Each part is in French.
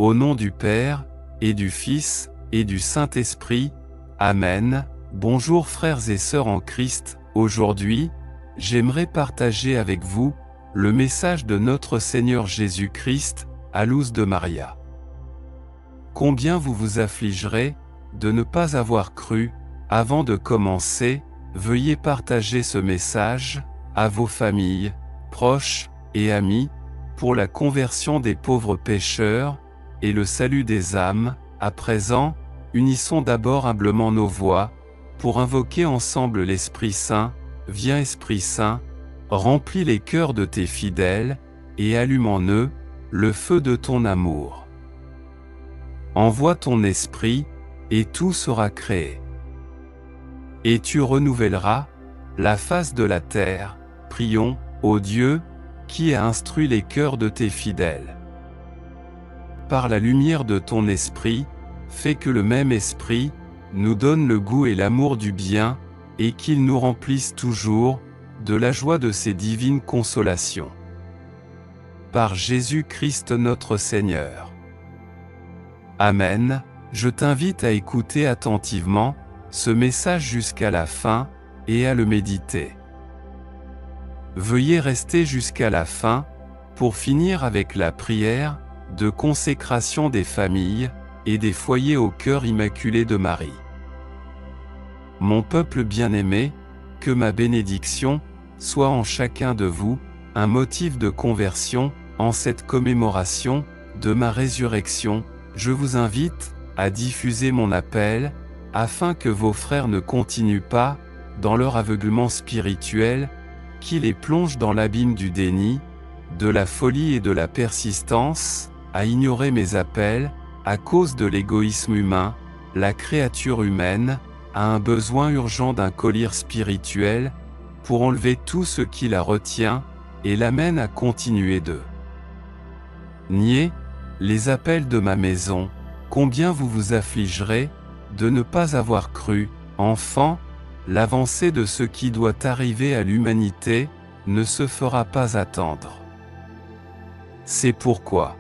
Au nom du Père, et du Fils, et du Saint-Esprit. Amen. Bonjour frères et sœurs en Christ. Aujourd'hui, j'aimerais partager avec vous le message de notre Seigneur Jésus-Christ, à Luz de Maria. Combien vous vous affligerez de ne pas avoir cru. Avant de commencer, veuillez partager ce message à vos familles, proches et amis, pour la conversion des pauvres pécheurs et le salut des âmes. À présent, unissons d'abord humblement nos voix pour invoquer ensemble l'Esprit Saint. Viens Esprit Saint, remplis les cœurs de tes fidèles et allume en eux le feu de ton amour. Envoie ton esprit, et tout sera créé. Et tu renouvelleras la face de la terre. Prions, ô Dieu, qui a instruit les cœurs de tes fidèles. Par la lumière de ton esprit, fais que le même esprit nous donne le goût et l'amour du bien, et qu'il nous remplisse toujours de la joie de ses divines consolations. Par Jésus-Christ notre Seigneur. Amen. Je t'invite à écouter attentivement ce message jusqu'à la fin et à le méditer. Veuillez rester jusqu'à la fin pour finir avec la prière de consécration des familles et des foyers au cœur immaculé de Marie. Mon peuple bien-aimé, que ma bénédiction soit en chacun de vous, un motif de conversion en cette commémoration de ma résurrection. Je vous invite à diffuser mon appel, afin que vos frères ne continuent pas dans leur aveuglement spirituel, qui les plonge dans l'abîme du déni, de la folie et de la persistance, à ignorer mes appels, à cause de l'égoïsme humain. La créature humaine a un besoin urgent d'un collier spirituel, pour enlever tout ce qui la retient, et l'amène à continuer de nier les appels de ma maison. Combien vous vous affligerez de ne pas avoir cru. Enfant, l'avancée de ce qui doit arriver à l'humanité ne se fera pas attendre. C'est pourquoi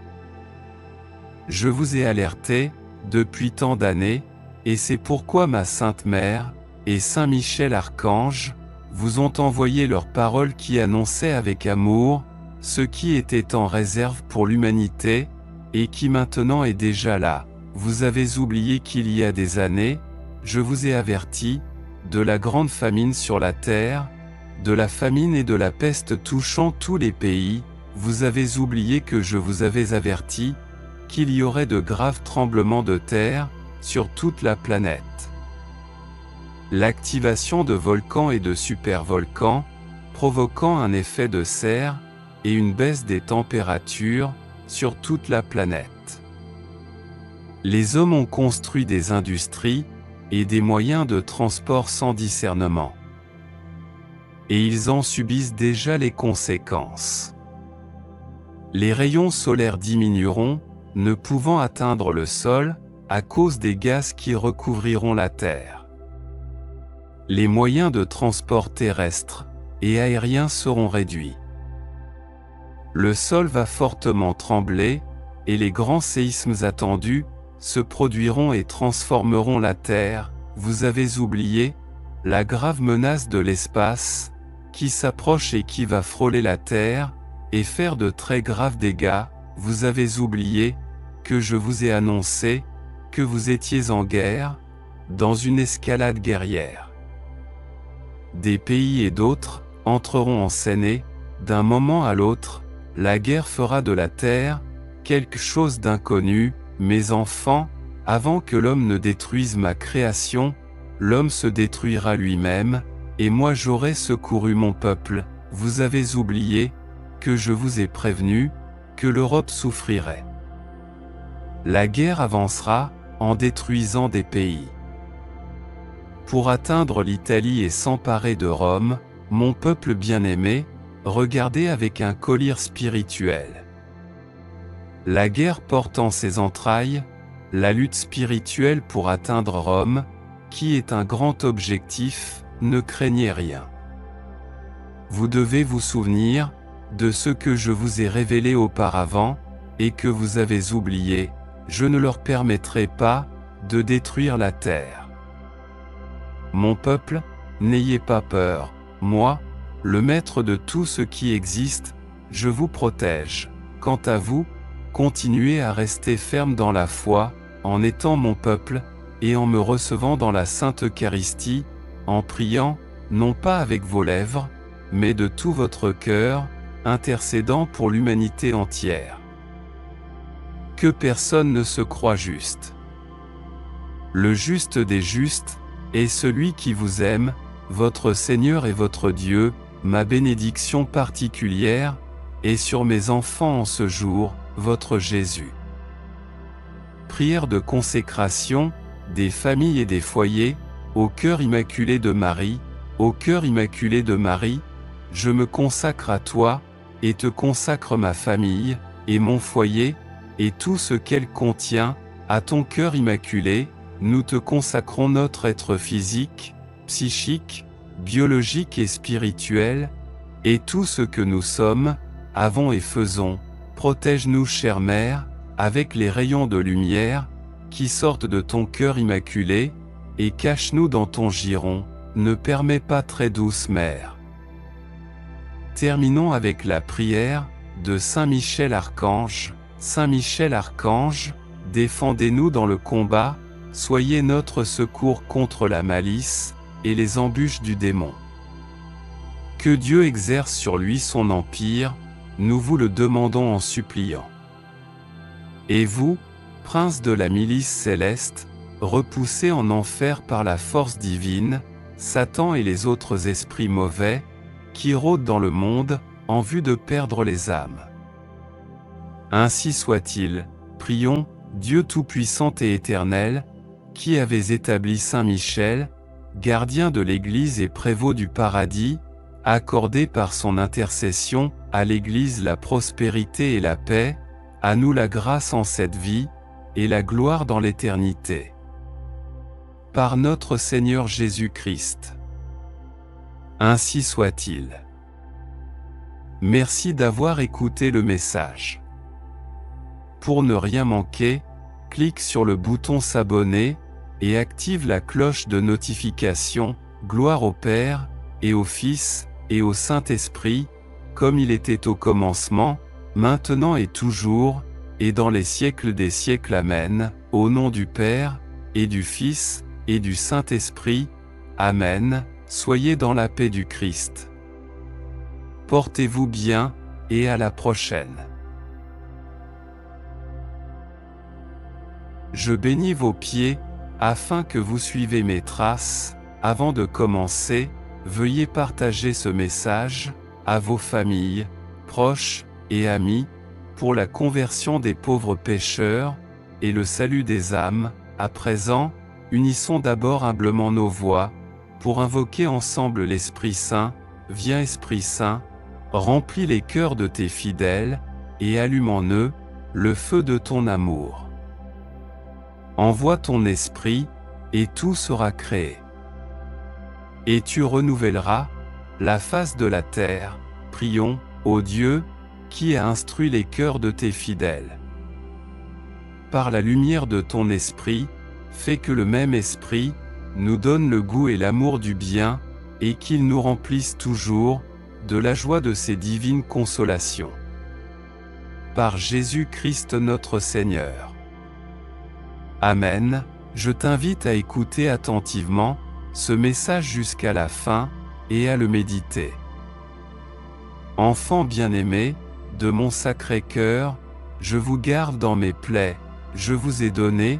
je vous ai alerté depuis tant d'années, et c'est pourquoi ma Sainte Mère et Saint Michel Archange vous ont envoyé leurs paroles qui annonçaient avec amour ce qui était en réserve pour l'humanité, et qui maintenant est déjà là. Vous avez oublié qu'il y a des années, je vous ai averti de la grande famine sur la terre, de la famine et de la peste touchant tous les pays. Vous avez oublié que je vous avais averti qu'il y aurait de graves tremblements de terre sur toute la planète. L'activation de volcans et de supervolcans, provoquant un effet de serre et une baisse des températures sur toute la planète. Les hommes ont construit des industries et des moyens de transport sans discernement. Et ils en subissent déjà les conséquences. Les rayons solaires diminueront, ne pouvant atteindre le sol, à cause des gaz qui recouvriront la Terre. Les moyens de transport terrestre et aérien seront réduits. Le sol va fortement trembler, et les grands séismes attendus se produiront et transformeront la Terre. Vous avez oublié la grave menace de l'espace, qui s'approche et qui va frôler la Terre, et faire de très graves dégâts. Vous avez oublié que je vous ai annoncé que vous étiez en guerre, dans une escalade guerrière. Des pays et d'autres entreront en scène et, d'un moment à l'autre, la guerre fera de la terre quelque chose d'inconnu. Mes enfants, avant que l'homme ne détruise ma création, l'homme se détruira lui-même, et moi j'aurai secouru mon peuple. Vous avez oublié que je vous ai prévenu que l'Europe souffrirait. La guerre avancera en détruisant des pays. Pour atteindre l'Italie et s'emparer de Rome, mon peuple bien-aimé, regardez avec un collier spirituel. La guerre porte en ses entrailles la lutte spirituelle pour atteindre Rome, qui est un grand objectif. Ne craignez rien. Vous devez vous souvenir de ce que je vous ai révélé auparavant, et que vous avez oublié. je ne leur permettrai pas de détruire la terre. Mon peuple, n'ayez pas peur, moi, le maître de tout ce qui existe, je vous protège. Quant à vous, continuez à rester ferme dans la foi, en étant mon peuple, et en me recevant dans la Sainte Eucharistie, en priant, non pas avec vos lèvres, mais de tout votre cœur, intercédant pour l'humanité entière. Que personne ne se croie juste. Le juste des justes est celui qui vous aime, votre Seigneur et votre Dieu. Ma bénédiction particulière est sur mes enfants en ce jour, votre Jésus. Prière de consécration des familles et des foyers, au cœur immaculé de Marie, au cœur immaculé de Marie, je me consacre à toi, et te consacre ma famille, et mon foyer, et tout ce qu'elle contient, à ton cœur immaculé, nous te consacrons notre être physique, psychique, biologique et spirituel, et tout ce que nous sommes, avons et faisons. Protège-nous, chère Mère, avec les rayons de lumière, qui sortent de ton cœur immaculé, et cache-nous dans ton giron, ne permets pas, très douce Mère. Terminons avec la prière de Saint Michel Archange. Saint Michel Archange, défendez-nous dans le combat, soyez notre secours contre la malice et les embûches du démon. Que Dieu exerce sur lui son empire, nous vous le demandons en suppliant. Et vous, prince de la milice céleste, repoussés en enfer par la force divine, Satan et les autres esprits mauvais, qui rôdent dans le monde, en vue de perdre les âmes. Ainsi soit-il, prions, Dieu Tout-Puissant et Éternel, qui avez établi Saint Michel, gardien de l'Église et prévôt du paradis, accordez par son intercession à l'Église la prospérité et la paix, à nous la grâce en cette vie, et la gloire dans l'éternité. Par notre Seigneur Jésus-Christ. Ainsi soit-il. Merci d'avoir écouté le message. Pour ne rien manquer, clique sur le bouton s'abonner, et active la cloche de notification. Gloire au Père, et au Fils, et au Saint-Esprit, comme il était au commencement, maintenant et toujours, et dans les siècles des siècles. Amen. Au nom du Père, et du Fils, et du Saint-Esprit. Amen. Soyez dans la paix du Christ. Portez-vous bien, et à la prochaine. Je bénis vos pieds, afin que vous suivez mes traces. Avant de commencer, veuillez partager ce message à vos familles, proches et amis, pour la conversion des pauvres pécheurs et le salut des âmes. À présent, unissons d'abord humblement nos voix, pour invoquer ensemble l'Esprit Saint. Viens Esprit Saint, remplis les cœurs de tes fidèles, et allume en eux le feu de ton amour. Envoie ton esprit, et tout sera créé. Et tu renouvelleras la face de la terre. Prions, ô Dieu, qui a instruit les cœurs de tes fidèles. Par la lumière de ton esprit, fais que le même esprit nous donne le goût et l'amour du bien, et qu'il nous remplisse toujours de la joie de ses divines consolations. Par Jésus-Christ notre Seigneur. Amen. Je t'invite à écouter attentivement ce message jusqu'à la fin, et à le méditer. Enfants bien-aimés, de mon sacré cœur, je vous garde dans mes plaies, je vous ai donné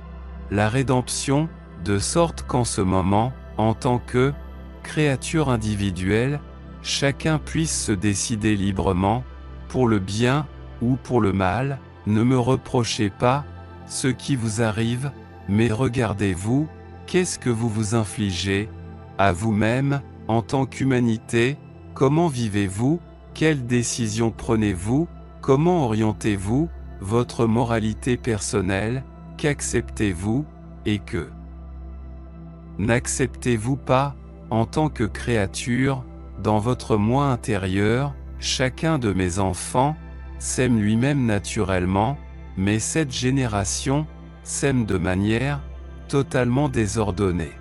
la rédemption, de sorte qu'en ce moment, en tant que créature individuelle, chacun puisse se décider librement, pour le bien ou pour le mal. Ne me reprochez pas ce qui vous arrive, mais regardez-vous, qu'est-ce que vous vous infligez à vous-même, en tant qu'humanité? Comment vivez-vous? Quelles décisions prenez-vous? Comment orientez-vous votre moralité personnelle? Qu'acceptez-vous, et que n'acceptez-vous pas, en tant que créature, dans votre moi intérieur? Chacun de mes enfants s'aime lui-même naturellement, mais cette génération sème de manière totalement désordonnée.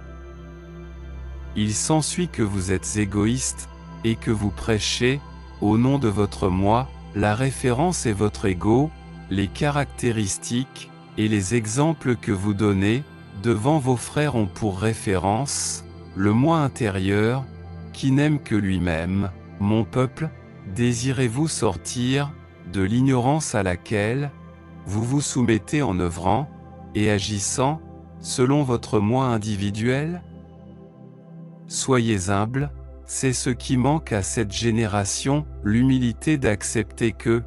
Il s'ensuit que vous êtes égoïste, et que vous prêchez, au nom de votre moi, la référence est votre ego, les caractéristiques, et les exemples que vous donnez, devant vos frères ont pour référence, le moi intérieur, qui n'aime que lui-même. Mon peuple, désirez-vous sortir de l'ignorance à laquelle vous vous soumettez en œuvrant et agissant selon votre moi individuel? Soyez humble, c'est ce qui manque à cette génération, l'humilité d'accepter que,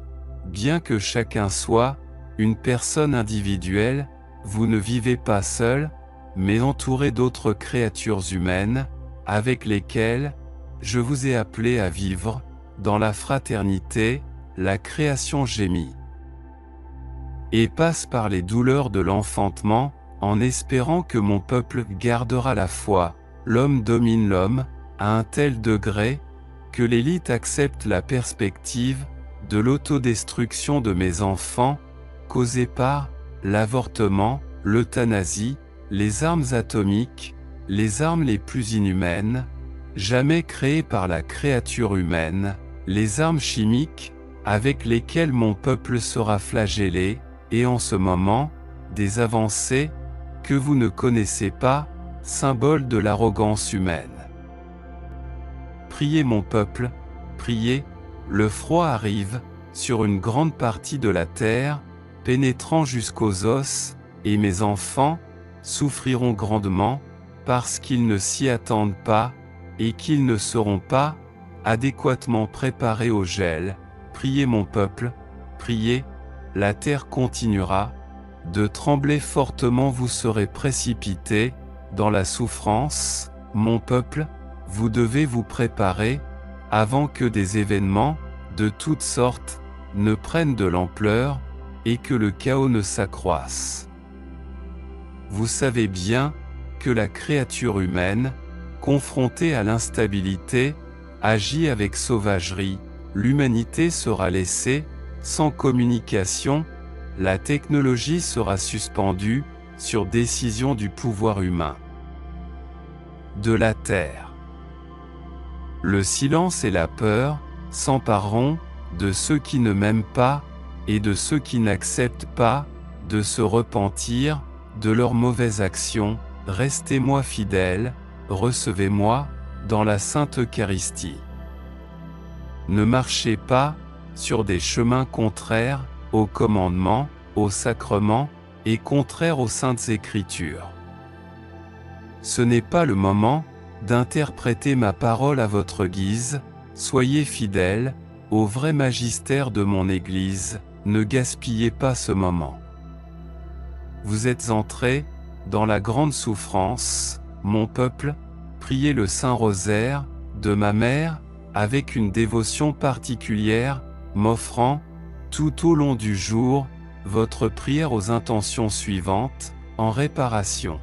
bien que chacun soit une personne individuelle, vous ne vivez pas seul, mais entouré d'autres créatures humaines, avec lesquelles je vous ai appelé à vivre, dans la fraternité, la création gémit et passe par les douleurs de l'enfantement, en espérant que mon peuple gardera la foi. L'homme domine l'homme, à un tel degré, que l'élite accepte la perspective de l'autodestruction de mes enfants, causée par l'avortement, l'euthanasie, les armes atomiques, les armes les plus inhumaines, jamais créées par la créature humaine, les armes chimiques, avec lesquelles mon peuple sera flagellé, et en ce moment, des avancées que vous ne connaissez pas, symbole de l'arrogance humaine. Priez mon peuple, priez, le froid arrive, sur une grande partie de la terre, pénétrant jusqu'aux os, et mes enfants souffriront grandement, parce qu'ils ne s'y attendent pas, et qu'ils ne seront pas adéquatement préparés au gel. Priez mon peuple, priez, la terre continuera de trembler fortement, vous serez précipités dans la souffrance. Mon peuple, vous devez vous préparer, avant que des événements de toutes sortes ne prennent de l'ampleur, et que le chaos ne s'accroisse. Vous savez bien que la créature humaine, confrontée à l'instabilité, agit avec sauvagerie. L'humanité sera laissée sans communication, la technologie sera suspendue, sur décision du pouvoir humain de la Terre. Le silence et la peur s'empareront de ceux qui ne m'aiment pas, et de ceux qui n'acceptent pas de se repentir de leurs mauvaises actions. Restez-moi fidèles, recevez-moi dans la Sainte Eucharistie. Ne marchez pas sur des chemins contraires aux commandements, aux sacrements, et contraires aux saintes Écritures. Ce n'est pas le moment d'interpréter ma parole à votre guise. Soyez fidèles au vrai magistère de mon Église, ne gaspillez pas ce moment. Vous êtes entrés dans la grande souffrance, mon peuple, priez le Saint-Rosaire de ma mère, avec une dévotion particulière, m'offrant, tout au long du jour, votre prière aux intentions suivantes, en réparation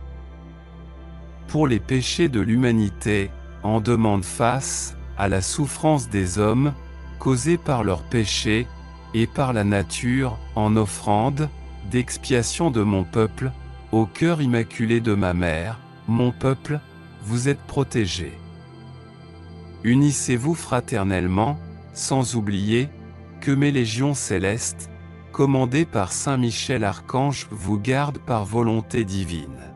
pour les péchés de l'humanité, en demande face à la souffrance des hommes, causée par leurs péchés, et par la nature, en offrande d'expiation de mon peuple, au cœur immaculé de ma mère. Mon peuple, vous êtes protégés. Unissez-vous fraternellement, sans oublier que mes légions célestes, commandées par Saint Michel Archange, vous gardent par volonté divine.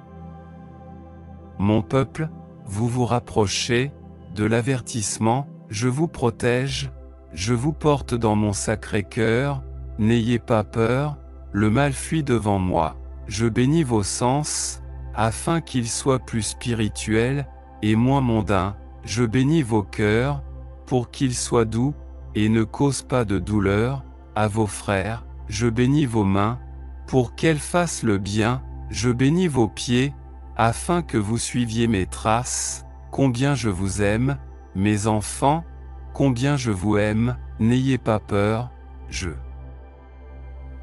Mon peuple, vous vous rapprochez de l'avertissement, je vous protège, je vous porte dans mon sacré cœur, n'ayez pas peur, le mal fuit devant moi. Je bénis vos sens, afin qu'ils soient plus spirituels et moins mondains. Je bénis vos cœurs, pour qu'ils soient doux et ne causent pas de douleur à vos frères. Je bénis vos mains, pour qu'elles fassent le bien. Je bénis vos pieds, afin que vous suiviez mes traces. Combien je vous aime, mes enfants, combien je vous aime, n'ayez pas peur, je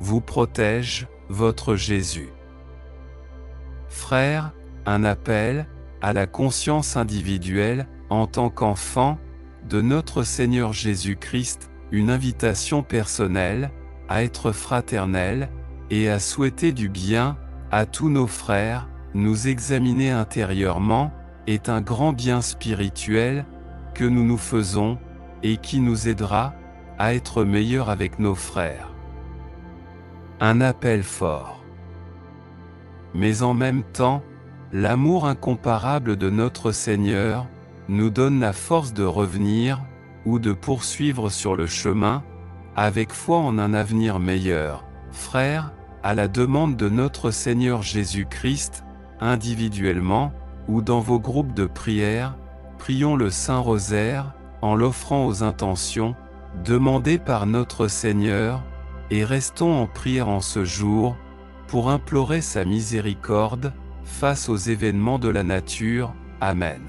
vous protège, votre Jésus. Frères, un appel à la conscience individuelle, en tant qu'enfant de notre Seigneur Jésus-Christ, une invitation personnelle à être fraternel et à souhaiter du bien à tous nos frères. Nous examiner intérieurement est un grand bien spirituel que nous nous faisons et qui nous aidera à être meilleurs avec nos frères. Un appel fort. Mais en même temps, l'amour incomparable de notre Seigneur nous donne la force de revenir ou de poursuivre sur le chemin, avec foi en un avenir meilleur. Frères, à la demande de notre Seigneur Jésus-Christ, individuellement ou dans vos groupes de prière, prions le Saint-Rosaire en l'offrant aux intentions demandées par notre Seigneur, et restons en prière en ce jour pour implorer sa miséricorde face aux événements de la nature. Amen.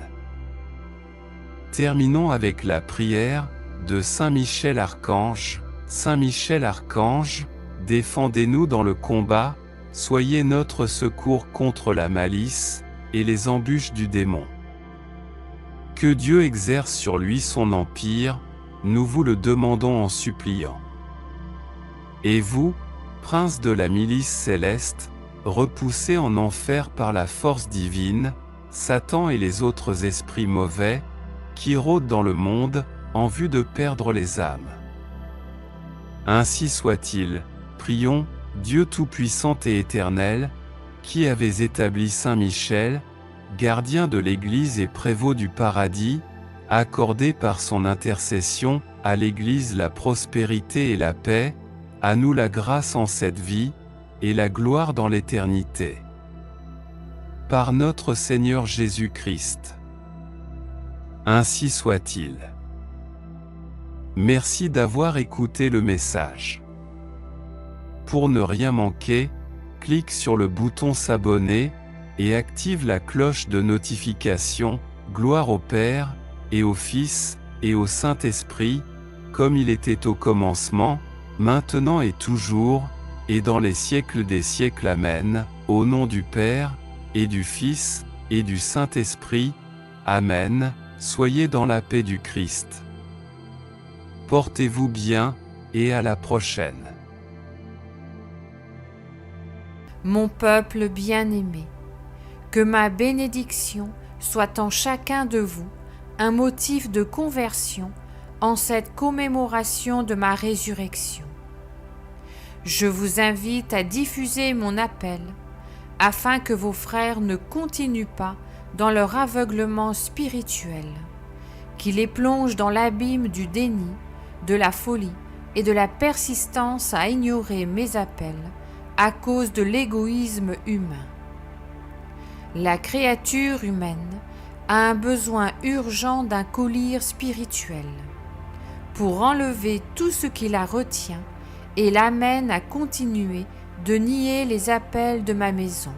Terminons avec la prière de Saint Michel Archange. Saint Michel Archange, défendez-nous dans le combat, soyez notre secours contre la malice et les embûches du démon. Que Dieu exerce sur lui son empire, nous vous le demandons en suppliant. Et vous, prince de la milice céleste, repoussés en enfer par la force divine, Satan et les autres esprits mauvais, qui rôdent dans le monde, en vue de perdre les âmes. Ainsi soit-il, prions, Dieu Tout-Puissant et Éternel, qui avez établi Saint Michel, gardien de l'Église et prévôt du paradis, accordez par son intercession à l'Église la prospérité et la paix, à nous la grâce en cette vie, et la gloire dans l'éternité. Par notre Seigneur Jésus-Christ. Ainsi soit-il. Merci d'avoir écouté le message. Pour ne rien manquer, clique sur le bouton s'abonner et active la cloche de notification. Gloire au Père, et au Fils, et au Saint-Esprit, comme il était au commencement, maintenant et toujours, et dans les siècles des siècles. Amen. Au nom du Père, et du Fils, et du Saint-Esprit. Amen. Soyez dans la paix du Christ. Portez-vous bien, et à la prochaine. Mon peuple bien-aimé, que ma bénédiction soit en chacun de vous un motif de conversion en cette commémoration de ma résurrection. Je vous invite à diffuser mon appel afin que vos frères ne continuent pas dans leur aveuglement spirituel, qui les plonge dans l'abîme du déni, de la folie et de la persistance à ignorer mes appels à cause de l'égoïsme humain. La créature humaine a un besoin urgent d'un collyre spirituel pour enlever tout ce qui la retient et l'amène à continuer de nier les appels de ma maison.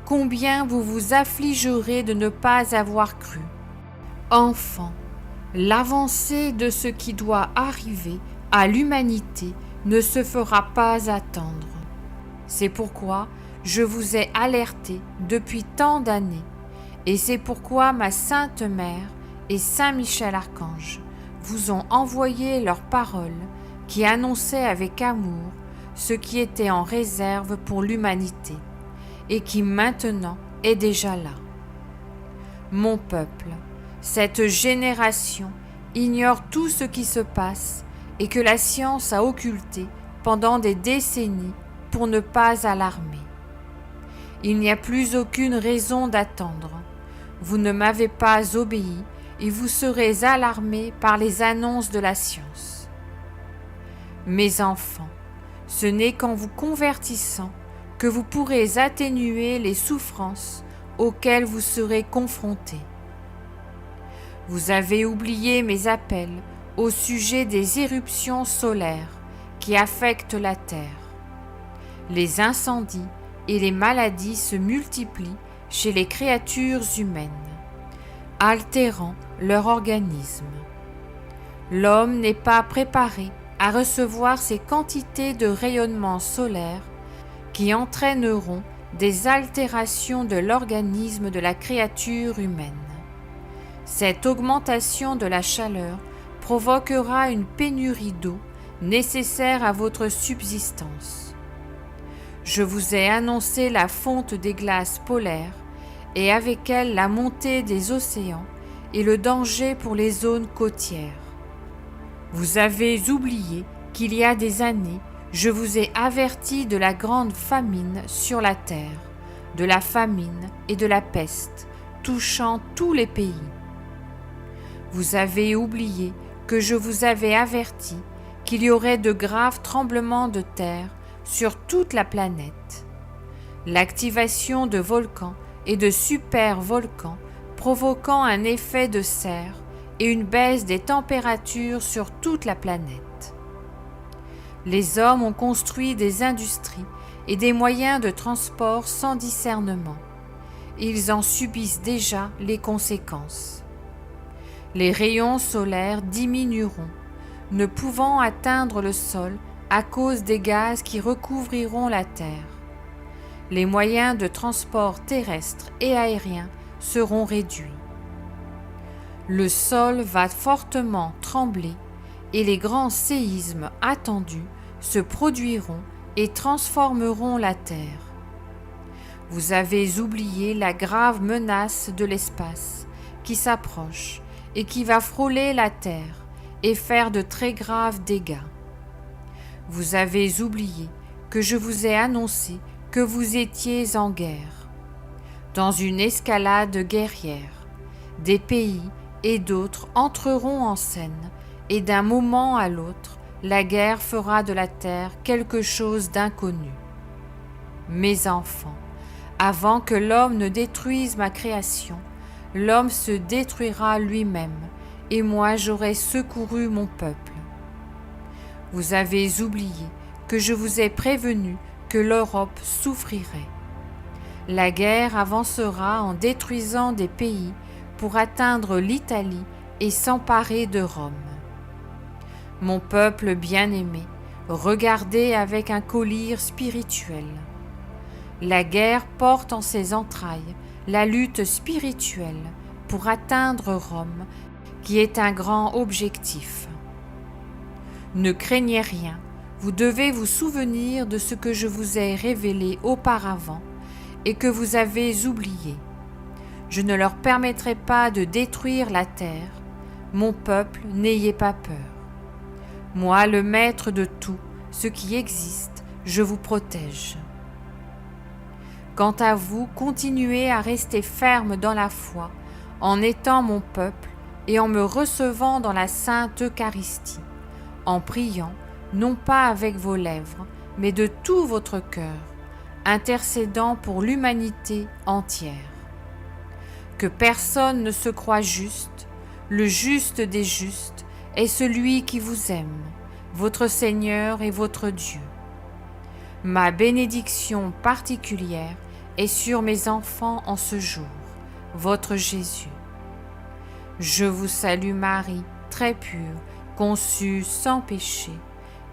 Combien vous vous affligerez de ne pas avoir cru. Enfants, l'avancée de ce qui doit arriver à l'humanité ne se fera pas attendre. C'est pourquoi je vous ai alerté depuis tant d'années, et c'est pourquoi ma Sainte Mère et Saint Michel Archange vous ont envoyé leurs paroles qui annonçaient avec amour ce qui était en réserve pour l'humanité, et qui maintenant est déjà là. Mon peuple, cette génération ignore tout ce qui se passe et que la science a occulté pendant des décennies pour ne pas alarmer. Il n'y a plus aucune raison d'attendre. Vous ne m'avez pas obéi et vous serez alarmés par les annonces de la science. Mes enfants, ce n'est qu'en vous convertissant que vous pourrez atténuer les souffrances auxquelles vous serez confrontés. Vous avez oublié mes appels au sujet des éruptions solaires qui affectent la Terre. Les incendies et les maladies se multiplient chez les créatures humaines, altérant leur organisme. L'homme n'est pas préparé à recevoir ces quantités de rayonnements solaires qui entraîneront des altérations de l'organisme de la créature humaine. Cette augmentation de la chaleur provoquera une pénurie d'eau nécessaires à votre subsistance. Je vous ai annoncé la fonte des glaces polaires et avec elle la montée des océans et le danger pour les zones côtières. Vous avez oublié qu'il y a des années, je vous ai averti de la grande famine sur la terre, de la famine et de la peste touchant tous les pays. Vous avez oublié que je vous avais averti qu'il y aurait de graves tremblements de terre sur toute la planète. L'activation de volcans et de super-volcans provoquant un effet de serre et une baisse des températures sur toute la planète. Les hommes ont construit des industries et des moyens de transport sans discernement. Ils en subissent déjà les conséquences. Les rayons solaires diminueront, ne pouvant atteindre le sol à cause des gaz qui recouvriront la Terre. Les moyens de transport terrestre et aérien seront réduits. Le sol va fortement trembler et les grands séismes attendus se produiront et transformeront la Terre. Vous avez oublié la grave menace de l'espace qui s'approche et qui va frôler la Terre et faire de très graves dégâts. Vous avez oublié que je vous ai annoncé que vous étiez en guerre. Dans une escalade guerrière, des pays et d'autres entreront en scène, et d'un moment à l'autre, la guerre fera de la terre quelque chose d'inconnu. Mes enfants, avant que l'homme ne détruise ma création, l'homme se détruira lui-même, et moi j'aurai secouru mon peuple. Vous avez oublié que je vous ai prévenu que l'Europe souffrirait. La guerre avancera en détruisant des pays pour atteindre l'Italie et s'emparer de Rome. Mon peuple bien-aimé, regardez avec un collyre spirituel. La guerre porte en ses entrailles la lutte spirituelle pour atteindre Rome, qui est un grand objectif. Ne craignez rien, vous devez vous souvenir de ce que je vous ai révélé auparavant et que vous avez oublié. Je ne leur permettrai pas de détruire la terre. Mon peuple, n'ayez pas peur. Moi, le maître de tout ce qui existe, je vous protège. Quant à vous, continuez à rester ferme dans la foi, en étant mon peuple et en me recevant dans la Sainte Eucharistie, en priant, non pas avec vos lèvres, mais de tout votre cœur, intercédant pour l'humanité entière. Que personne ne se croie juste, le juste des justes est celui qui vous aime, votre Seigneur et votre Dieu. Ma bénédiction particulière est sur mes enfants en ce jour, votre Jésus. Je vous salue Marie, très pure, conçue sans péché.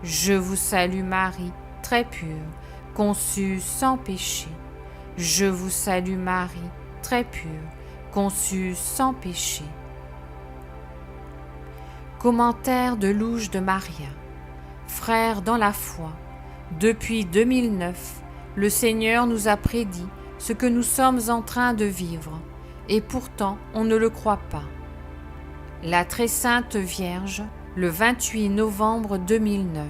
Je vous salue Marie, très pure, conçue sans péché. Je vous salue Marie, très pure, conçue sans péché. Commentaire de Louche de Maria. Frères dans la foi, depuis 2009, le Seigneur nous a prédit ce que nous sommes en train de vivre, et pourtant on ne le croit pas. La très sainte Vierge, le 28 novembre 2009.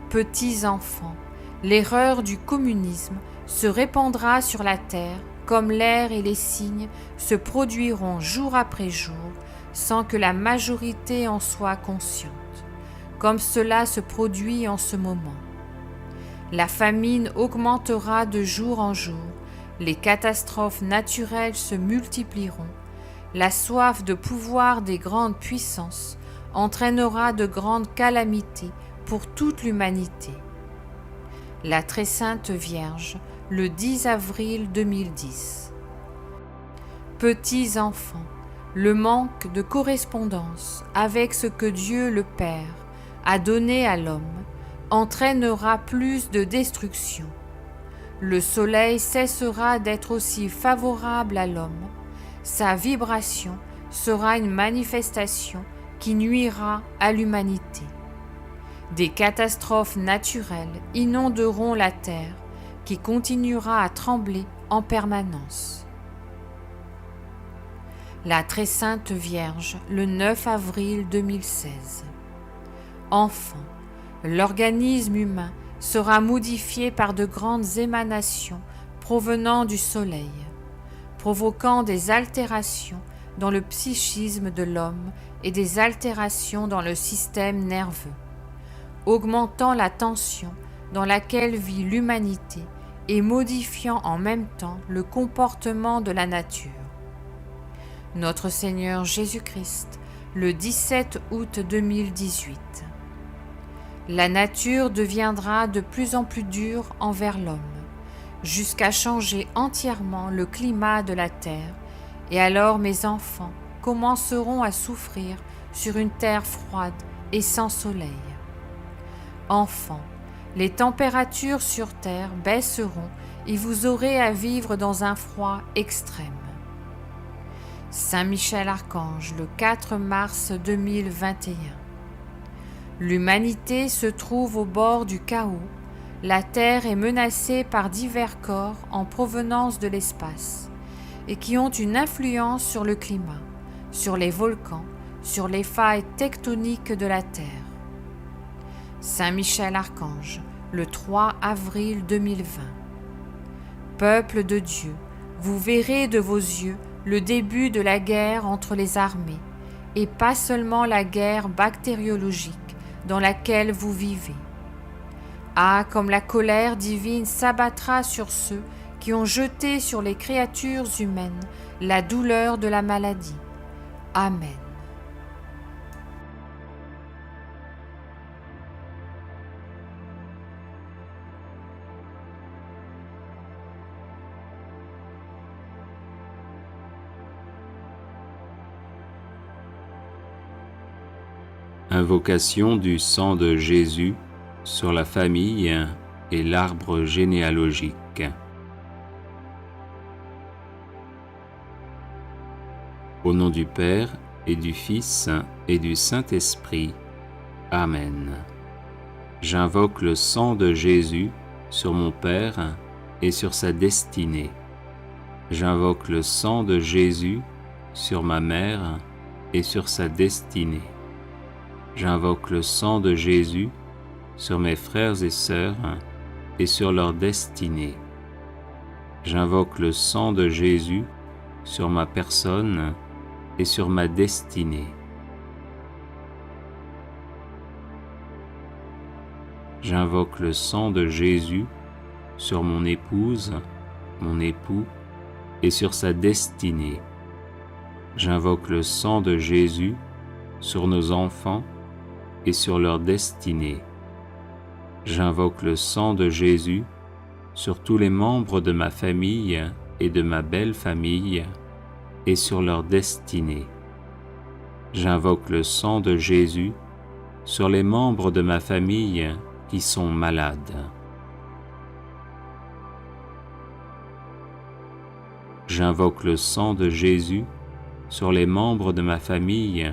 Petits enfants, l'erreur du communisme se répandra sur la terre comme l'air et les signes se produiront jour après jour sans que la majorité en soit consciente, comme cela se produit en ce moment. La famine augmentera de jour en jour, les catastrophes naturelles se multiplieront, la soif de pouvoir des grandes puissances entraînera de grandes calamités pour toute l'humanité. La très sainte Vierge, le 10 avril 2010. Petits enfants, le manque de correspondance avec ce que Dieu le Père a donné à l'homme entraînera plus de destruction. Le soleil cessera d'être aussi favorable à l'homme. Sa vibration sera une manifestation qui nuira à l'humanité. Des catastrophes naturelles inonderont la terre qui continuera à trembler en permanence. La très sainte Vierge, le 9 avril 2016. Enfin, l'organisme humain sera modifié par de grandes émanations provenant du Soleil, provoquant des altérations dans le psychisme de l'homme et des altérations dans le système nerveux, augmentant la tension dans laquelle vit l'humanité et modifiant en même temps le comportement de la nature. Notre Seigneur Jésus-Christ, le 17 août 2018. La nature deviendra de plus en plus dure envers l'homme, jusqu'à changer entièrement le climat de la terre, et alors mes enfants commenceront à souffrir sur une terre froide et sans soleil. Enfants, les températures sur terre baisseront et vous aurez à vivre dans un froid extrême. Saint Michel Archange, le 4 mars 2021. L'humanité se trouve au bord du chaos. La Terre est menacée par divers corps en provenance de l'espace et qui ont une influence sur le climat, sur les volcans, sur les failles tectoniques de la Terre. Saint Michel Archange, le 3 avril 2020. Peuple de Dieu, vous verrez de vos yeux le début de la guerre entre les armées, et pas seulement la guerre bactériologique dans laquelle vous vivez. Ah, comme la colère divine s'abattra sur ceux qui ont jeté sur les créatures humaines la douleur de la maladie. Amen. Invocation du sang de Jésus sur la famille et l'arbre généalogique. Au nom du Père et du Fils et du Saint-Esprit. Amen. J'invoque le sang de Jésus sur mon Père et sur sa destinée. J'invoque le sang de Jésus sur ma mère et sur sa destinée. J'invoque le sang de Jésus sur mes frères et sœurs et sur leur destinée. J'invoque le sang de Jésus sur ma personne et sur ma destinée. J'invoque le sang de Jésus sur mon épouse, mon époux et sur sa destinée. J'invoque le sang de Jésus sur nos enfants et sur leur destinée. J'invoque le sang de Jésus sur tous les membres de ma famille et de ma belle famille et sur leur destinée. J'invoque le sang de Jésus sur les membres de ma famille qui sont malades. J'invoque le sang de Jésus sur les membres de ma famille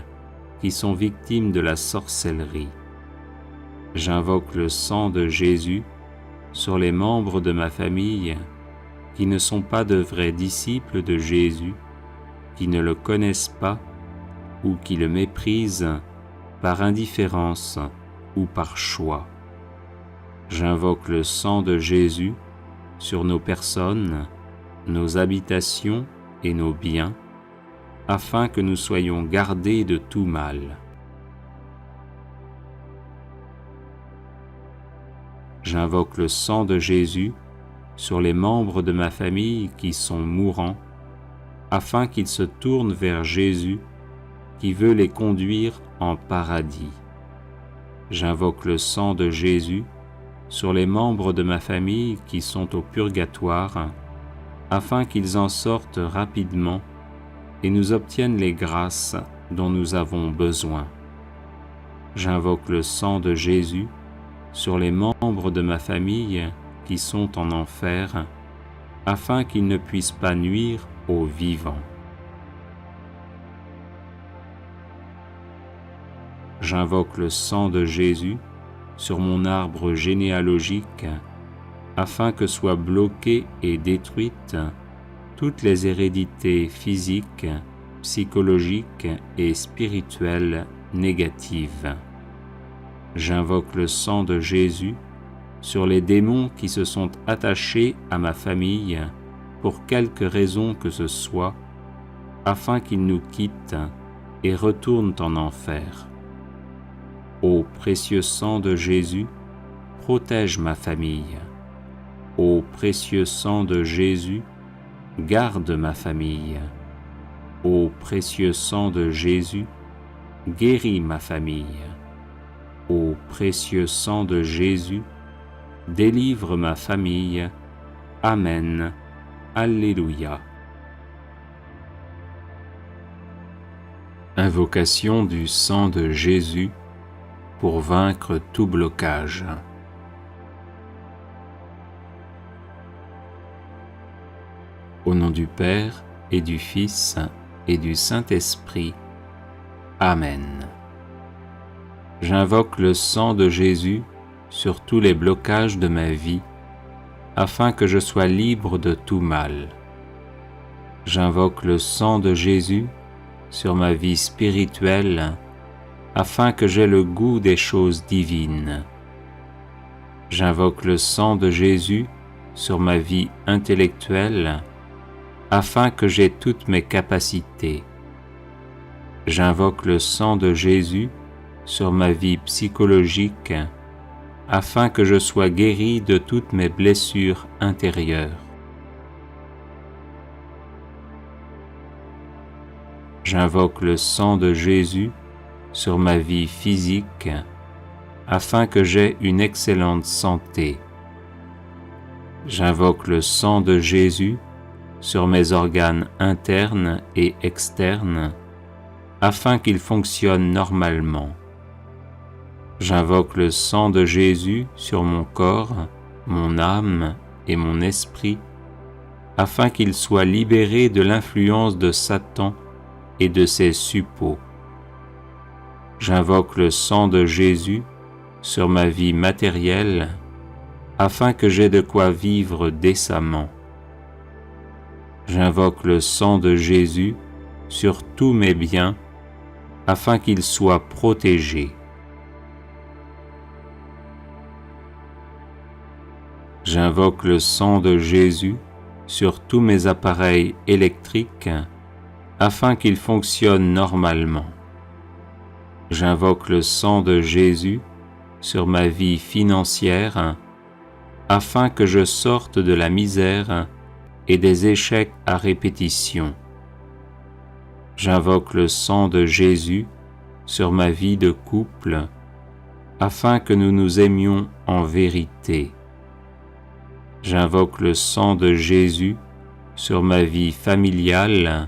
qui sont victimes de la sorcellerie. J'invoque le sang de Jésus sur les membres de ma famille qui ne sont pas de vrais disciples de Jésus, qui ne le connaissent pas ou qui le méprisent par indifférence ou par choix. J'invoque le sang de Jésus sur nos personnes, nos habitations et nos biens, afin que nous soyons gardés de tout mal. J'invoque le sang de Jésus sur les membres de ma famille qui sont mourants, afin qu'ils se tournent vers Jésus qui veut les conduire en paradis. J'invoque le sang de Jésus sur les membres de ma famille qui sont au purgatoire, afin qu'ils en sortent rapidement et nous obtiennent les grâces dont nous avons besoin. J'invoque le sang de Jésus sur les membres de ma famille qui sont en enfer, afin qu'ils ne puissent pas nuire aux vivants. J'invoque le sang de Jésus sur mon arbre généalogique, afin que soient bloquées et détruites toutes les hérédités physiques, psychologiques et spirituelles négatives. J'invoque le sang de Jésus sur les démons qui se sont attachés à ma famille pour quelque raison que ce soit, afin qu'ils nous quittent et retournent en enfer. Ô précieux sang de Jésus, protège ma famille. Ô précieux sang de Jésus, garde ma famille. Ô précieux sang de Jésus, guéris ma famille. Ô précieux sang de Jésus, délivre ma famille. Amen. Alléluia. Invocation du sang de Jésus pour vaincre tout blocage. Au nom du Père et du Fils et du Saint-Esprit. Amen. J'invoque le sang de Jésus sur tous les blocages de ma vie, afin que je sois libre de tout mal. J'invoque le sang de Jésus sur ma vie spirituelle, afin que j'aie le goût des choses divines. J'invoque le sang de Jésus sur ma vie intellectuelle, afin que j'aie toutes mes capacités. J'invoque le sang de Jésus sur ma vie psychologique, afin que je sois guéri de toutes mes blessures intérieures. J'invoque le sang de Jésus sur ma vie physique, afin que j'aie une excellente santé. J'invoque le sang de Jésus sur mes organes internes et externes, afin qu'ils fonctionnent normalement. J'invoque le sang de Jésus sur mon corps, mon âme et mon esprit, afin qu'ils soient libérés de l'influence de Satan et de ses suppôts. J'invoque le sang de Jésus sur ma vie matérielle, afin que j'aie de quoi vivre décemment. J'invoque le sang de Jésus sur tous mes biens, afin qu'ils soient protégés. J'invoque le sang de Jésus sur tous mes appareils électriques, afin qu'ils fonctionnent normalement. J'invoque le sang de Jésus sur ma vie financière, afin que je sorte de la misère et des échecs à répétition. J'invoque le sang de Jésus sur ma vie de couple, afin que nous nous aimions en vérité. J'invoque le sang de Jésus sur ma vie familiale,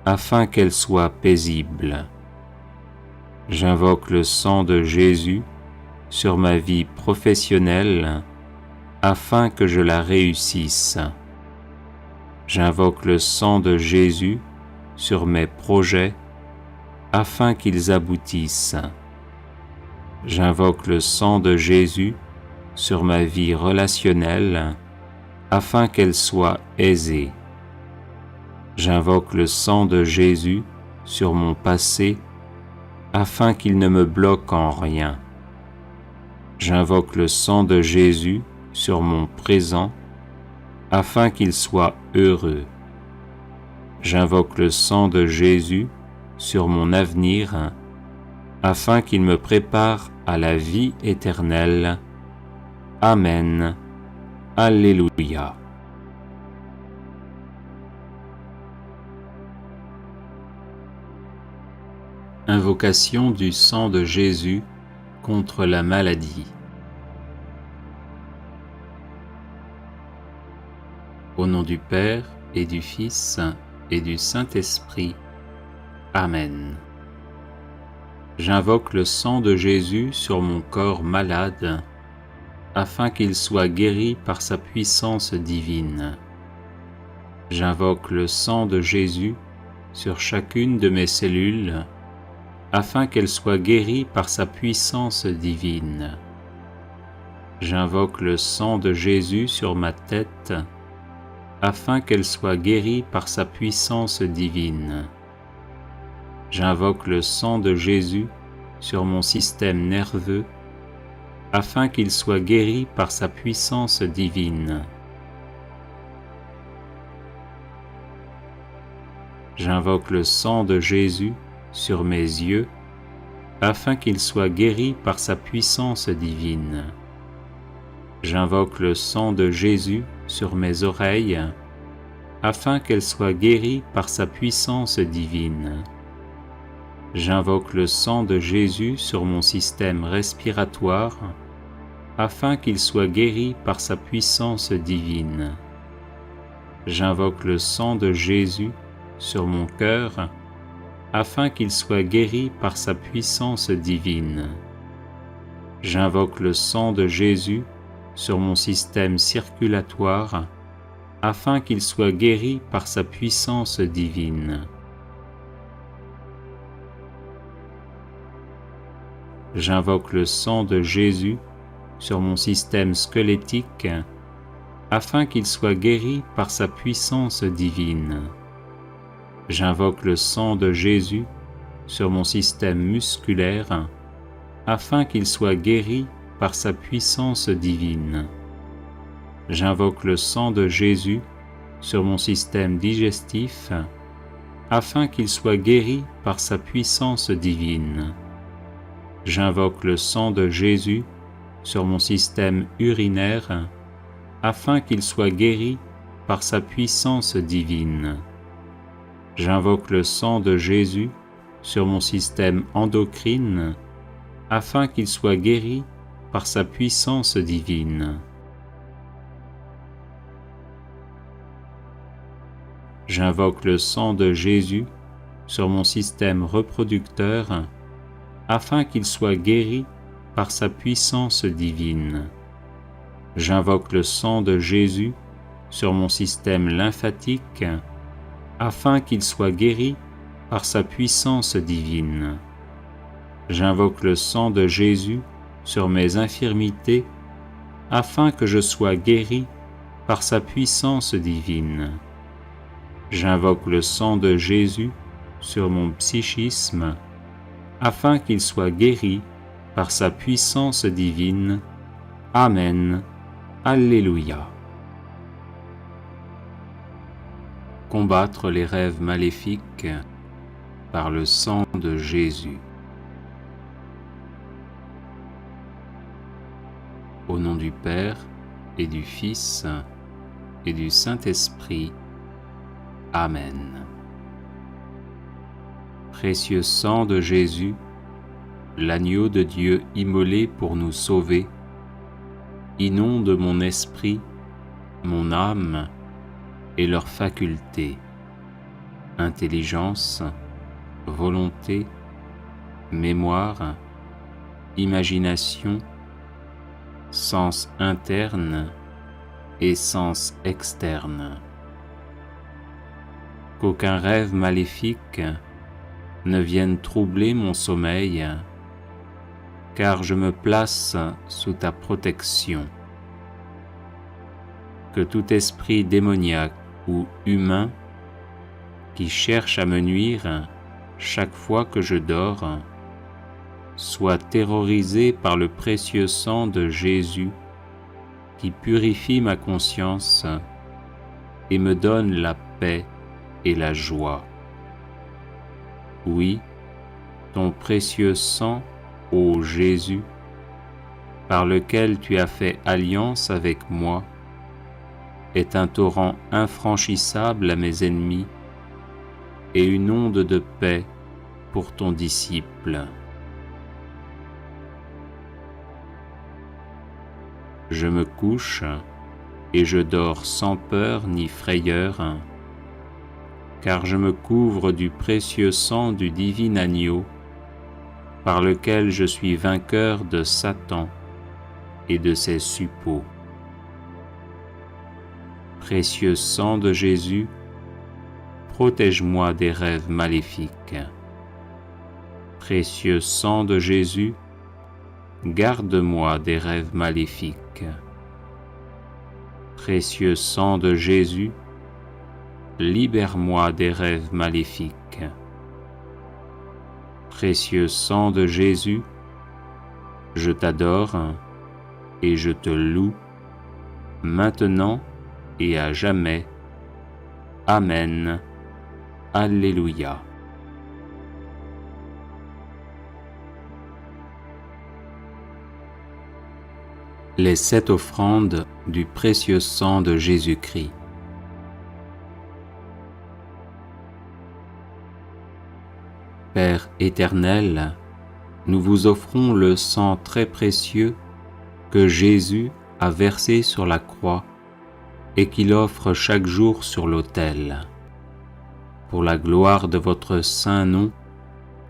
afin qu'elle soit paisible. J'invoque le sang de Jésus sur ma vie professionnelle, afin que je la réussisse. J'invoque le sang de Jésus sur mes projets, afin qu'ils aboutissent. J'invoque le sang de Jésus sur ma vie relationnelle, afin qu'elle soit aisée. J'invoque le sang de Jésus sur mon passé, afin qu'il ne me bloque en rien. J'invoque le sang de Jésus sur mon présent, afin qu'il soit heureux. J'invoque le sang de Jésus sur mon avenir, afin qu'il me prépare à la vie éternelle. Amen. Alléluia. Invocation du sang de Jésus contre la maladie. Au nom du Père et du Fils et du Saint-Esprit. Amen. J'invoque le sang de Jésus sur mon corps malade, afin qu'il soit guéri par sa puissance divine. J'invoque le sang de Jésus sur chacune de mes cellules, afin qu'elles soient guéries par sa puissance divine. J'invoque le sang de Jésus sur ma tête, afin qu'elle soit guérie par sa puissance divine. J'invoque le sang de Jésus sur mon système nerveux, afin qu'il soit guéri par sa puissance divine. J'invoque le sang de Jésus sur mes yeux, afin qu'il soit guéri par sa puissance divine. J'invoque le sang de Jésus sur mes oreilles, afin qu'elles soient guéries par sa puissance divine. J'invoque le sang de Jésus sur mon système respiratoire, afin qu'il soit guéri par sa puissance divine. J'invoque le sang de Jésus sur mon cœur, afin qu'il soit guéri par sa puissance divine. J'invoque le sang de Jésus sur mon système circulatoire, afin qu'il soit guéri par sa puissance divine. J'invoque le sang de Jésus sur mon système squelettique, afin qu'il soit guéri par sa puissance divine. J'invoque le sang de Jésus sur mon système musculaire, afin qu'il soit guéri par sa puissance divine. J'invoque le sang de Jésus sur mon système digestif, afin qu'il soit guéri par sa puissance divine. J'invoque le sang de Jésus sur mon système urinaire, afin qu'il soit guéri par sa puissance divine. J'invoque le sang de Jésus sur mon système endocrine, afin qu'il soit guéri par sa puissance divine. J'invoque le sang de Jésus sur mon système reproducteur, afin qu'il soit guéri par sa puissance divine. J'invoque le sang de Jésus sur mon système lymphatique, afin qu'il soit guéri par sa puissance divine. J'invoque le sang de Jésus sur mes infirmités, afin que je sois guéri par sa puissance divine. J'invoque le sang de Jésus sur mon psychisme, afin qu'il soit guéri par sa puissance divine. Amen. Alléluia. Combattre les rêves maléfiques par le sang de Jésus. Au nom du Père et du Fils et du Saint-Esprit. Amen. Précieux sang de Jésus, l'agneau de Dieu immolé pour nous sauver, inonde mon esprit, mon âme et leurs facultés, intelligence, volonté, mémoire, imagination, sens interne et sens externe. Qu'aucun rêve maléfique ne vienne troubler mon sommeil, car je me place sous ta protection. Que tout esprit démoniaque ou humain qui cherche à me nuire chaque fois que je dors soit terrorisé par le précieux sang de Jésus qui purifie ma conscience et me donne la paix et la joie. Oui, ton précieux sang, ô Jésus, par lequel tu as fait alliance avec moi, est un torrent infranchissable à mes ennemis et une onde de paix pour ton disciple. Je me couche et je dors sans peur ni frayeur, car je me couvre du précieux sang du divin agneau, par lequel je suis vainqueur de Satan et de ses suppôts. Précieux sang de Jésus, protège-moi des rêves maléfiques. Précieux sang de Jésus, garde-moi des rêves maléfiques. Précieux sang de Jésus, libère-moi des rêves maléfiques. Précieux sang de Jésus, je t'adore et je te loue, maintenant et à jamais. Amen. Alléluia. Les 7 offrandes du précieux sang de Jésus-Christ. Père éternel, nous vous offrons le sang très précieux que Jésus a versé sur la croix et qu'il offre chaque jour sur l'autel. Pour la gloire de votre saint nom,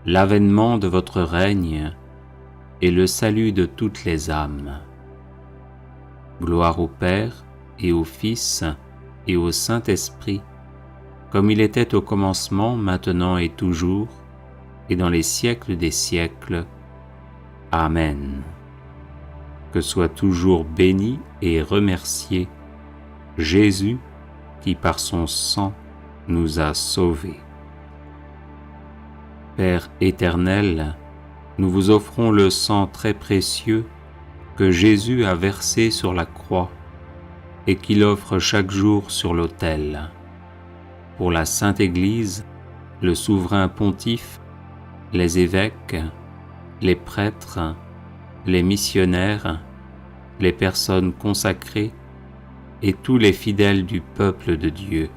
l'avènement de votre règne et le salut de toutes les âmes. Gloire au Père et au Fils et au Saint-Esprit, comme il était au commencement, maintenant et toujours, et dans les siècles des siècles. Amen. Que soit toujours béni et remercié Jésus qui par son sang nous a sauvés. Père éternel, nous vous offrons le sang très précieux que Jésus a versé sur la croix et qu'il offre chaque jour sur l'autel. Pour la Sainte Église, le souverain pontife, les évêques, les prêtres, les missionnaires, les personnes consacrées et tous les fidèles du peuple de Dieu.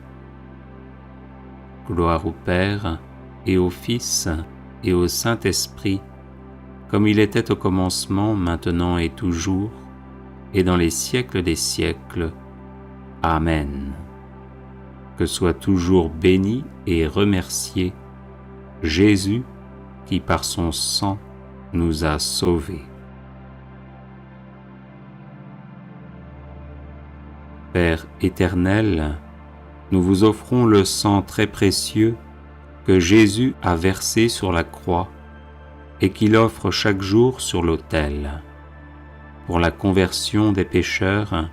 Gloire au Père et au Fils et au Saint-Esprit, comme il était au commencement, maintenant et toujours, et dans les siècles des siècles. Amen. Que soit toujours béni et remercié Jésus qui par son sang nous a sauvés. Père éternel, nous vous offrons le sang très précieux que Jésus a versé sur la croix et qu'il offre chaque jour sur l'autel. Pour la conversion des pécheurs,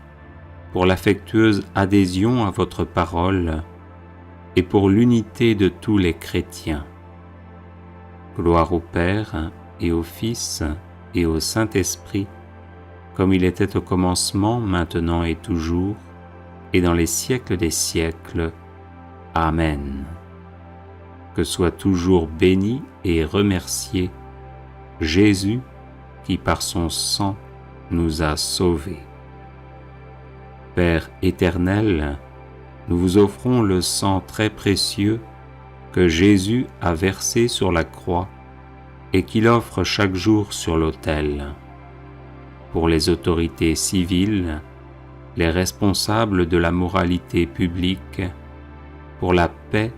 pour l'affectueuse adhésion à votre parole et pour l'unité de tous les chrétiens. Gloire au Père et au Fils et au Saint-Esprit, comme il était au commencement, maintenant et toujours, et dans les siècles des siècles. Amen. Que soit toujours béni et remercié Jésus qui par son sang nous a sauvés. Père éternel, nous vous offrons le sang très précieux que Jésus a versé sur la croix et qu'il offre chaque jour sur l'autel. Pour les autorités civiles, les responsables de la moralité publique, pour la paix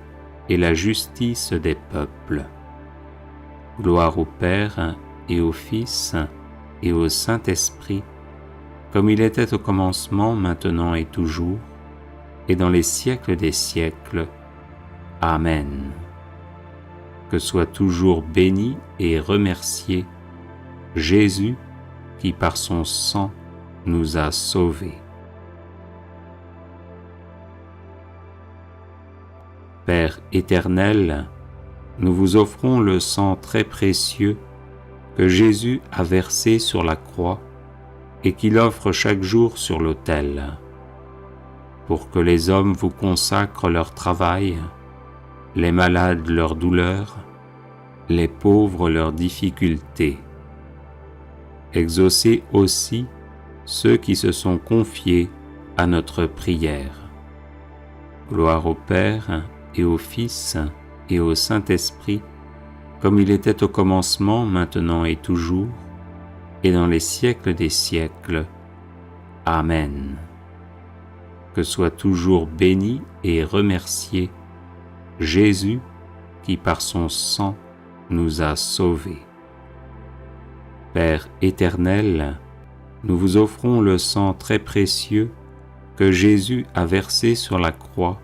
et la justice des peuples. Gloire au Père et au Fils et au Saint-Esprit, comme il était au commencement, maintenant et toujours, et dans les siècles des siècles. Amen. Que soit toujours béni et remercié Jésus qui par son sang nous a sauvés. Père éternel, nous vous offrons le sang très précieux que Jésus a versé sur la croix et qu'il offre chaque jour sur l'autel, pour que les hommes vous consacrent leur travail, les malades leurs douleurs, les pauvres leurs difficultés. Exaucez aussi ceux qui se sont confiés à notre prière. Gloire au Père et au Fils et au Saint-Esprit, comme il était au commencement, maintenant et toujours, et dans les siècles des siècles. Amen. Que soit toujours béni et remercié Jésus qui par son sang nous a sauvés. Père éternel, nous vous offrons le sang très précieux que Jésus a versé sur la croix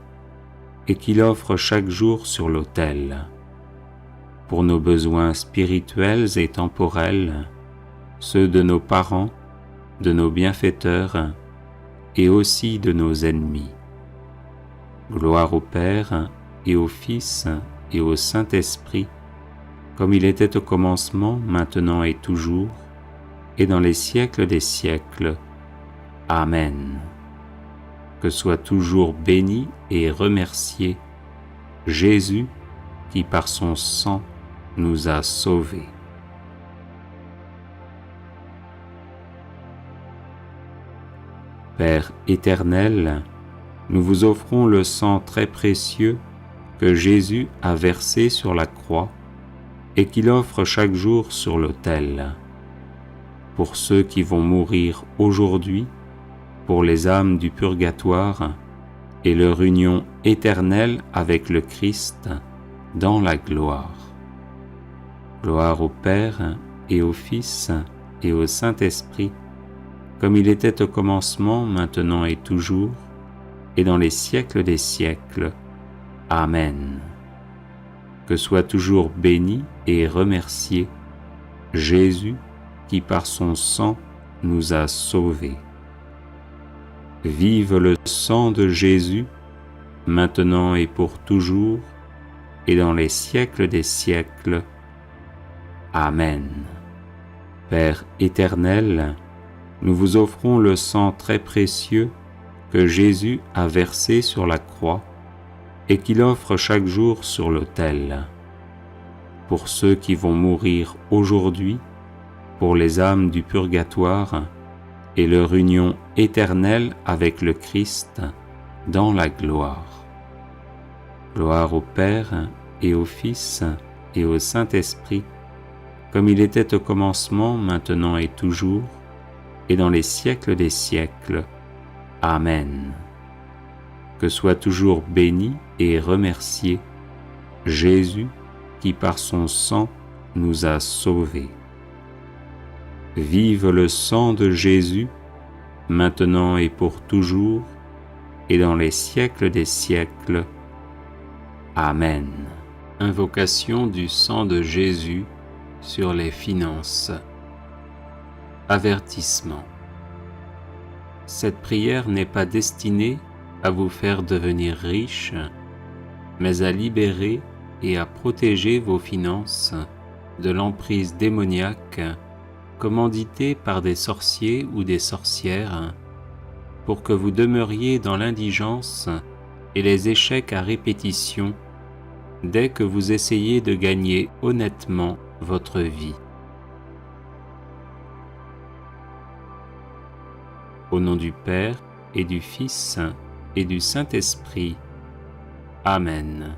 et qu'il offre chaque jour sur l'autel. Pour nos besoins spirituels et temporels, ceux de nos parents, de nos bienfaiteurs, et aussi de nos ennemis. Gloire au Père, et au Fils, et au Saint-Esprit, comme il était au commencement, maintenant et toujours, et dans les siècles des siècles. Amen. Que soit toujours béni et remercié Jésus, qui par son sang nous a sauvés. Père éternel, nous vous offrons le sang très précieux que Jésus a versé sur la croix et qu'il offre chaque jour sur l'autel. Pour ceux qui vont mourir aujourd'hui, pour les âmes du purgatoire et leur union éternelle avec le Christ dans la gloire. Gloire au Père et au Fils et au Saint-Esprit, comme il était au commencement, maintenant et toujours, et dans les siècles des siècles. Amen. Que soit toujours béni et remercié Jésus, qui par son sang nous a sauvés. Vive le sang de Jésus, maintenant et pour toujours, et dans les siècles des siècles. Amen. Père éternel, nous vous offrons le sang très précieux que Jésus a versé sur la croix et qu'il offre chaque jour sur l'autel. Pour ceux qui vont mourir aujourd'hui, pour les âmes du purgatoire et leur union éternelle avec le Christ dans la gloire. Gloire au Père et au Fils et au Saint-Esprit, comme il était au commencement, maintenant et toujours, et dans les siècles des siècles. Amen. Que soit toujours béni et remercié Jésus, qui par son sang nous a sauvés. Vive le sang de Jésus, maintenant et pour toujours, et dans les siècles des siècles. Amen. Invocation du sang de Jésus sur les finances. Avertissement. Cette prière n'est pas destinée à vous faire devenir riche, mais à libérer et à protéger vos finances de l'emprise démoniaque commanditée par des sorciers ou des sorcières pour que vous demeuriez dans l'indigence et les échecs à répétition dès que vous essayez de gagner honnêtement votre vie. Au nom du Père et du Fils et du Saint-Esprit. Amen.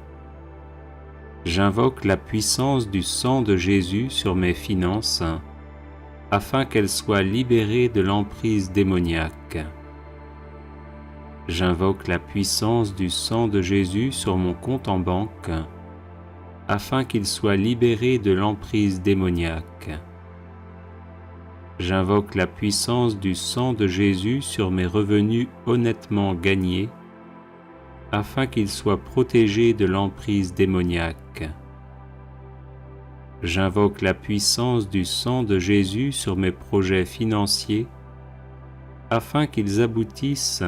J'invoque la puissance du sang de Jésus sur mes finances, afin qu'elles soient libérées de l'emprise démoniaque. J'invoque la puissance du sang de Jésus sur mon compte en banque, afin qu'il soit libéré de l'emprise démoniaque. J'invoque la puissance du sang de Jésus sur mes revenus honnêtement gagnés, afin qu'ils soient protégés de l'emprise démoniaque. J'invoque la puissance du sang de Jésus sur mes projets financiers, afin qu'ils aboutissent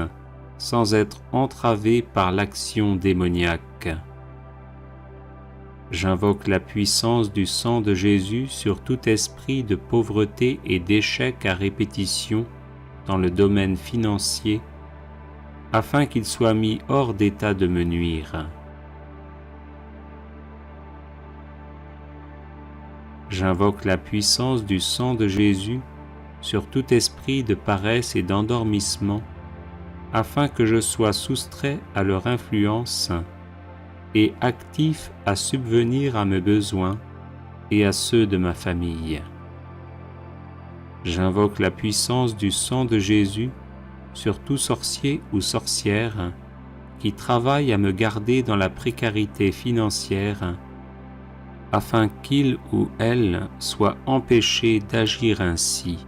sans être entravés par l'action démoniaque. J'invoque la puissance du sang de Jésus sur tout esprit de pauvreté et d'échec à répétition dans le domaine financier, afin qu'il soit mis hors d'état de me nuire. J'invoque la puissance du sang de Jésus sur tout esprit de paresse et d'endormissement, afin que je sois soustrait à leur influence et actif à subvenir à mes besoins et à ceux de ma famille. J'invoque la puissance du sang de Jésus sur tout sorcier ou sorcière qui travaille à me garder dans la précarité financière, afin qu'il ou elle soit empêché d'agir ainsi.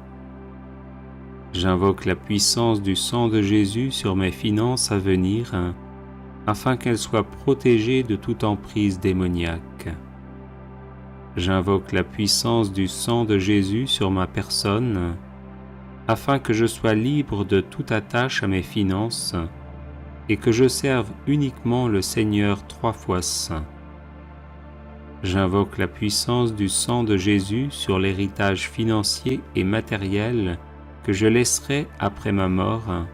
J'invoque la puissance du sang de Jésus sur mes finances à venir, afin qu'elles soient protégées de toute emprise démoniaque. J'invoque la puissance du sang de Jésus sur ma personne, afin que je sois libre de toute attache à mes finances et que je serve uniquement le Seigneur 3 fois saint. J'invoque la puissance du sang de Jésus sur l'héritage financier et matériel que je laisserai après ma mort,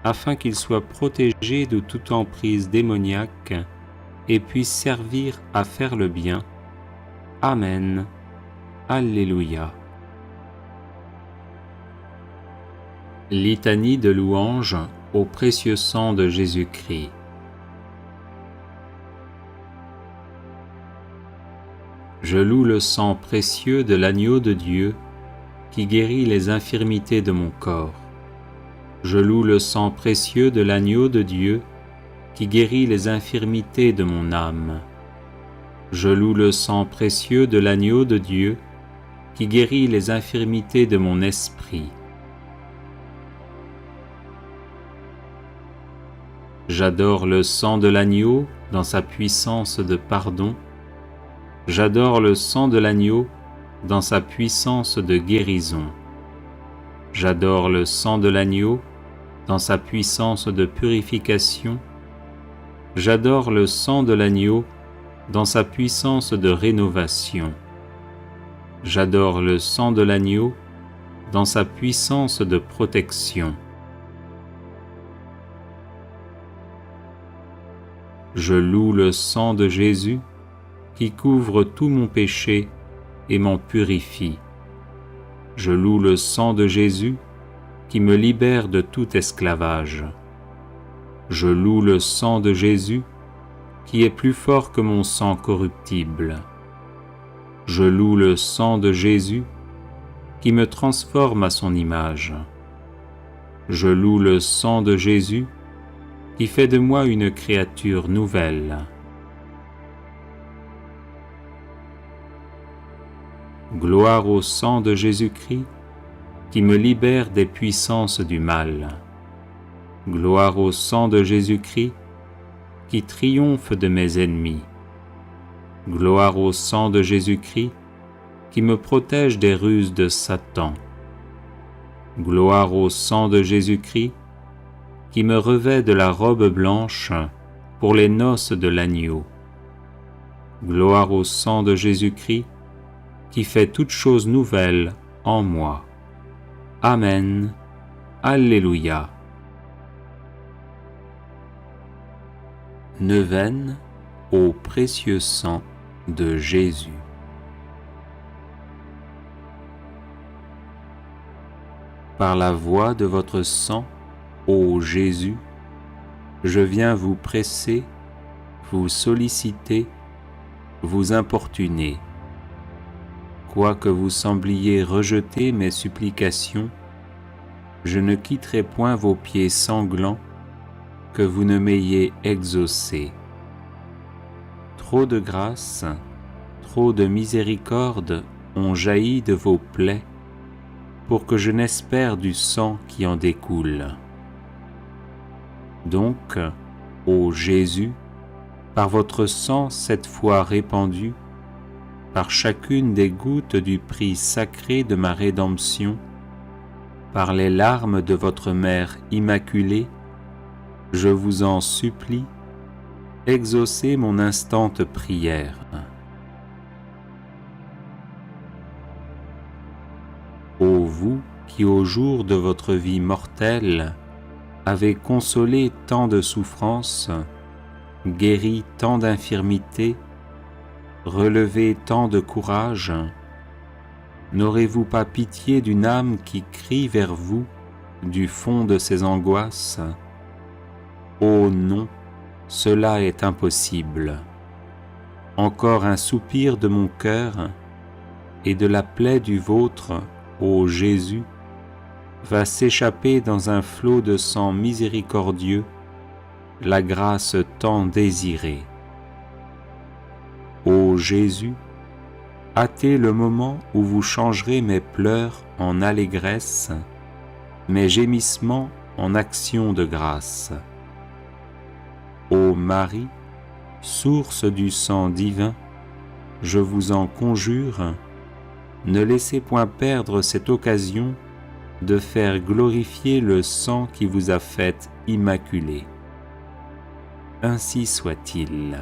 afin qu'il soit protégé de toute emprise démoniaque et puisse servir à faire le bien. Amen. Alléluia. Litanie de louange au précieux sang de Jésus-Christ. Je loue le sang précieux de l'agneau de Dieu qui guérit les infirmités de mon corps. Je loue le sang précieux de l'agneau de Dieu qui guérit les infirmités de mon âme. Je loue le sang précieux de l'agneau de Dieu qui guérit les infirmités de mon esprit. J'adore le sang de l'agneau dans sa puissance de pardon. J'adore le sang de l'agneau dans sa puissance de guérison. J'adore le sang de l'agneau dans sa puissance de purification. J'adore le sang de l'agneau dans sa puissance de rénovation. J'adore le sang de l'agneau dans sa puissance de protection. Je loue le sang de Jésus qui couvre tout mon péché et m'en purifie. Je loue le sang de Jésus qui me libère de tout esclavage. Je loue le sang de Jésus qui est plus fort que mon sang corruptible. Je loue le sang de Jésus qui me transforme à son image. Je loue le sang de Jésus qui fait de moi une créature nouvelle. Gloire au sang de Jésus-Christ qui me libère des puissances du mal. Gloire au sang de Jésus-Christ qui triomphe de mes ennemis. Gloire au sang de Jésus-Christ qui me protège des ruses de Satan. Gloire au sang de Jésus-Christ qui me revêt de la robe blanche pour les noces de l'agneau. Gloire au sang de Jésus-Christ qui fait toutes choses nouvelles en moi. Amen. Alléluia. Neuvaine au précieux sang de Jésus. Par la voie de votre sang, ô Jésus, je viens vous presser, vous solliciter, vous importuner. Quoique vous sembliez rejeter mes supplications, je ne quitterai point vos pieds sanglants que vous ne m'ayez exaucé. Trop de grâce, trop de miséricorde ont jailli de vos plaies pour que je n'espère du sang qui en découle. Donc, ô Jésus, par votre sang cette fois répandu, par chacune des gouttes du prix sacré de ma rédemption, par les larmes de votre Mère immaculée, je vous en supplie, exaucez mon instante prière. Ô vous qui au jour de votre vie mortelle avez consolé tant de souffrances, guéri tant d'infirmités, relevé tant de courage, n'aurez-vous pas pitié d'une âme qui crie vers vous du fond de ses angoisses? Oh non, cela est impossible. Encore un soupir de mon cœur et de la plaie du vôtre, ô Jésus, va s'échapper dans un flot de sang miséricordieux, la grâce tant désirée. Ô Jésus, hâtez le moment où vous changerez mes pleurs en allégresse, mes gémissements en actions de grâce. Ô Marie, source du sang divin, je vous en conjure, ne laissez point perdre cette occasion de faire glorifier le sang qui vous a fait immaculée. Ainsi soit-il.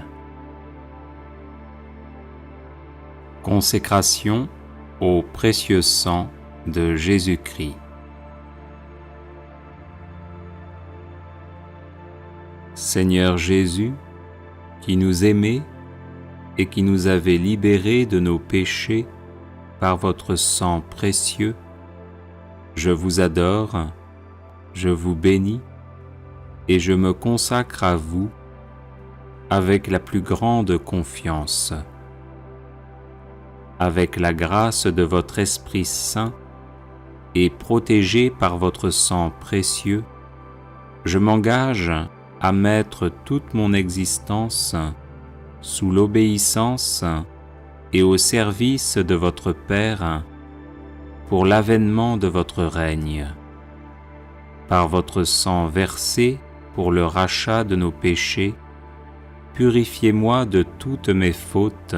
Consécration au précieux sang de Jésus-Christ. Seigneur Jésus, qui nous aimez et qui nous avez libérés de nos péchés par votre sang précieux, je vous adore, je vous bénis et je me consacre à vous avec la plus grande confiance. Avec la grâce de votre Esprit Saint et protégé par votre sang précieux, je m'engage à mettre toute mon existence sous l'obéissance et au service de votre Père pour l'avènement de votre règne. Par votre sang versé pour le rachat de nos péchés, purifiez-moi de toutes mes fautes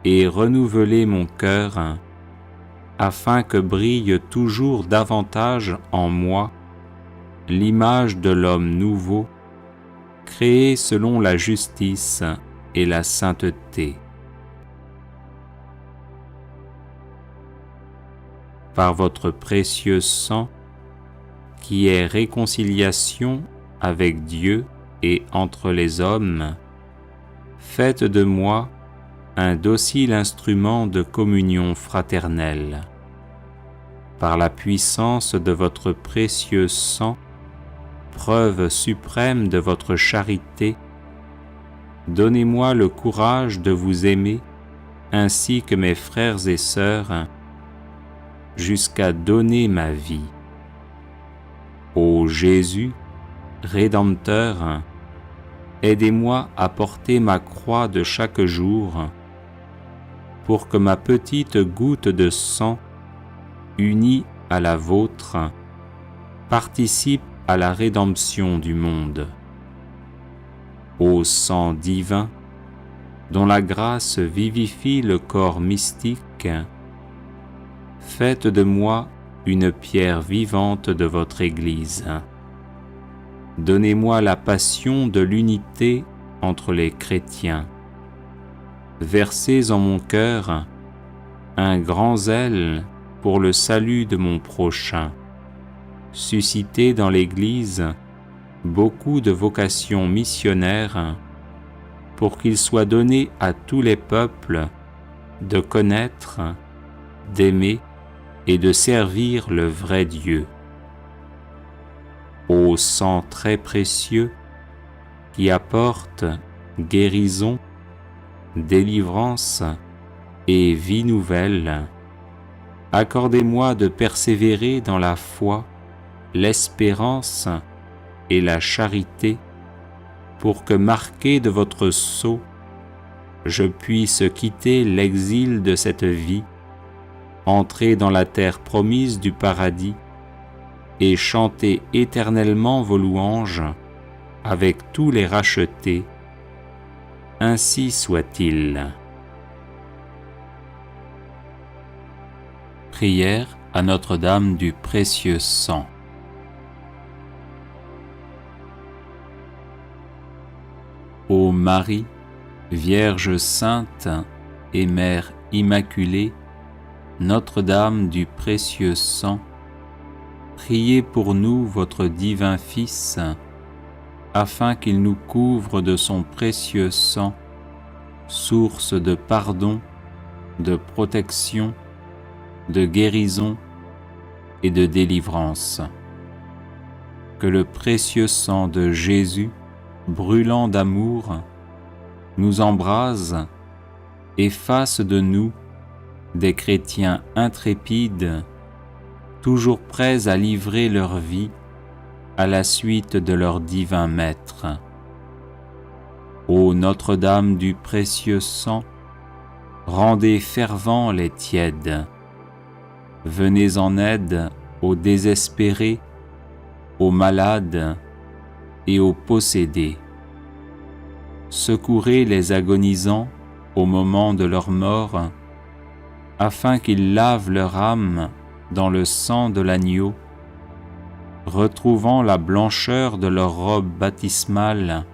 et renouvelez mon cœur afin que brille toujours davantage en moi l'image de l'homme nouveau, créé selon la justice et la sainteté. Par votre précieux sang, qui est réconciliation avec Dieu et entre les hommes, faites de moi un docile instrument de communion fraternelle. Par la puissance de votre précieux sang, preuve suprême de votre charité, donnez-moi le courage de vous aimer ainsi que mes frères et sœurs, jusqu'à donner ma vie. Ô Jésus, Rédempteur, aidez-moi à porter ma croix de chaque jour, pour que ma petite goutte de sang, unie à la vôtre, participe à la rédemption du monde. Ô sang divin, dont la grâce vivifie le corps mystique, faites de moi une pierre vivante de votre Église. Donnez-moi la passion de l'unité entre les chrétiens. Versez en mon cœur un grand zèle pour le salut de mon prochain. Suscitez dans l'Église beaucoup de vocations missionnaires pour qu'il soit donné à tous les peuples de connaître, d'aimer et de servir le vrai Dieu. Ô sang très précieux qui apporte guérison, délivrance et vie nouvelle, accordez-moi de persévérer dans la foi, l'espérance et la charité, pour que, marqué de votre sceau, je puisse quitter l'exil de cette vie, entrer dans la terre promise du paradis et chanter éternellement vos louanges avec tous les rachetés. Ainsi soit-il. Prière à Notre-Dame du précieux sang. Ô Marie, Vierge sainte et Mère immaculée, Notre-Dame du précieux sang, priez pour nous votre divin Fils, afin qu'il nous couvre de son précieux sang, source de pardon, de protection, de guérison et de délivrance. Que le précieux sang de Jésus, brûlant d'amour, nous embrase et fasse de nous des chrétiens intrépides, toujours prêts à livrer leur vie à la suite de leur divin Maître. Ô Notre-Dame du précieux sang, rendez fervents les tièdes. Venez en aide aux désespérés, aux malades et aux possédés. Secourez les agonisants au moment de leur mort, afin qu'ils lavent leur âme dans le sang de l'agneau, retrouvant la blancheur de leur robe baptismale,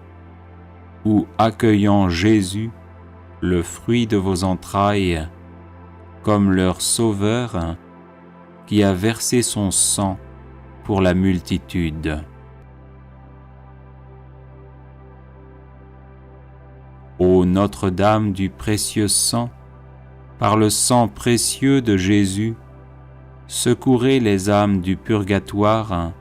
ou accueillant Jésus, le fruit de vos entrailles, comme leur Sauveur, qui a versé son sang pour la multitude. Ô Notre-Dame du précieux sang, par le sang précieux de Jésus, secourez les âmes du purgatoire,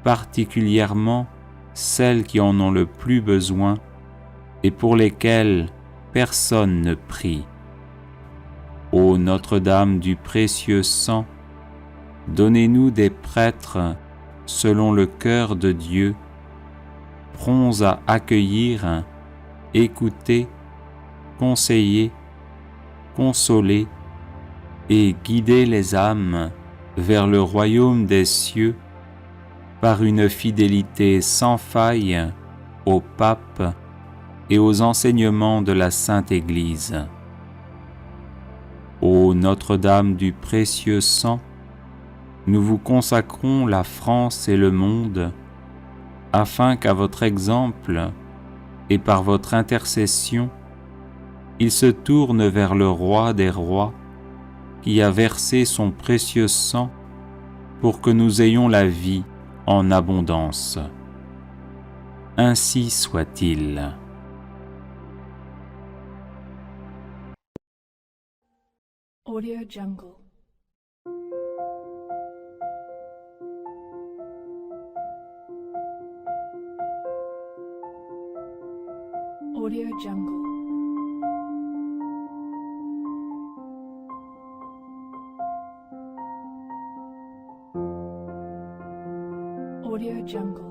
particulièrement celles qui en ont le plus besoin et pour lesquelles personne ne prie. Ô Notre-Dame du précieux sang, donnez-nous des prêtres selon le cœur de Dieu, prompts à accueillir, écouter, conseiller, consoler et guider les âmes vers le royaume des cieux par une fidélité sans faille au pape et aux enseignements de la Sainte Église. Ô Notre-Dame du précieux sang, nous vous consacrons la France et le monde, afin qu'à votre exemple et par votre intercession, ils se tournent vers le Roi des rois, qui a versé son précieux sang pour que nous ayons la vie en abondance. Ainsi soit-il. Audio Jungle. Audio Jungle. Audio Jungle.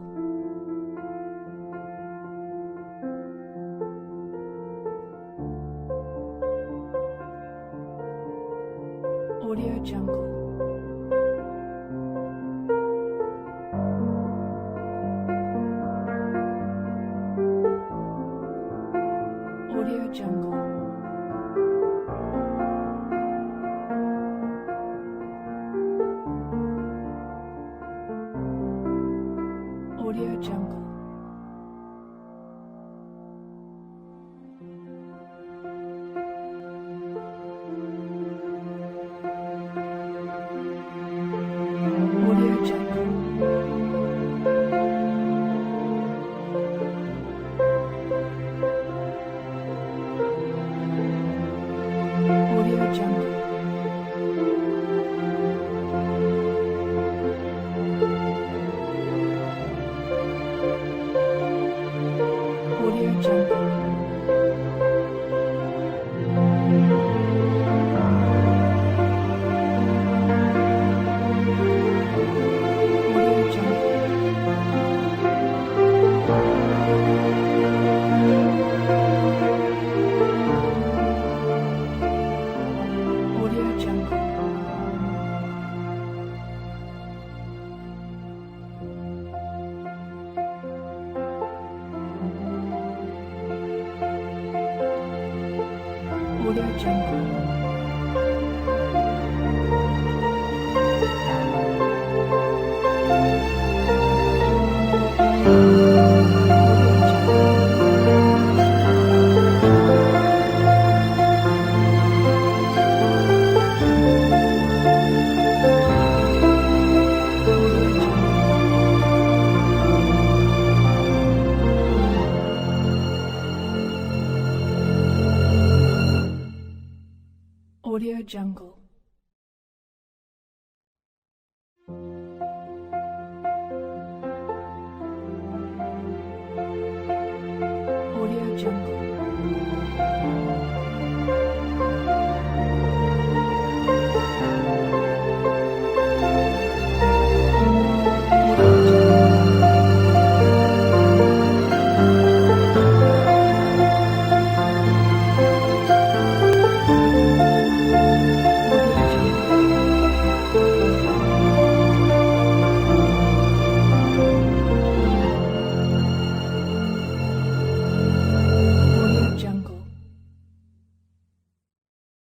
Audio Jungle. Audio Jungle. Audio Jungle. Audio Jungle. Audio Jungle. Audio Jungle. Audio Jungle. Audio Jungle. Audio Jungle. Audio Jungle. Audio Jungle.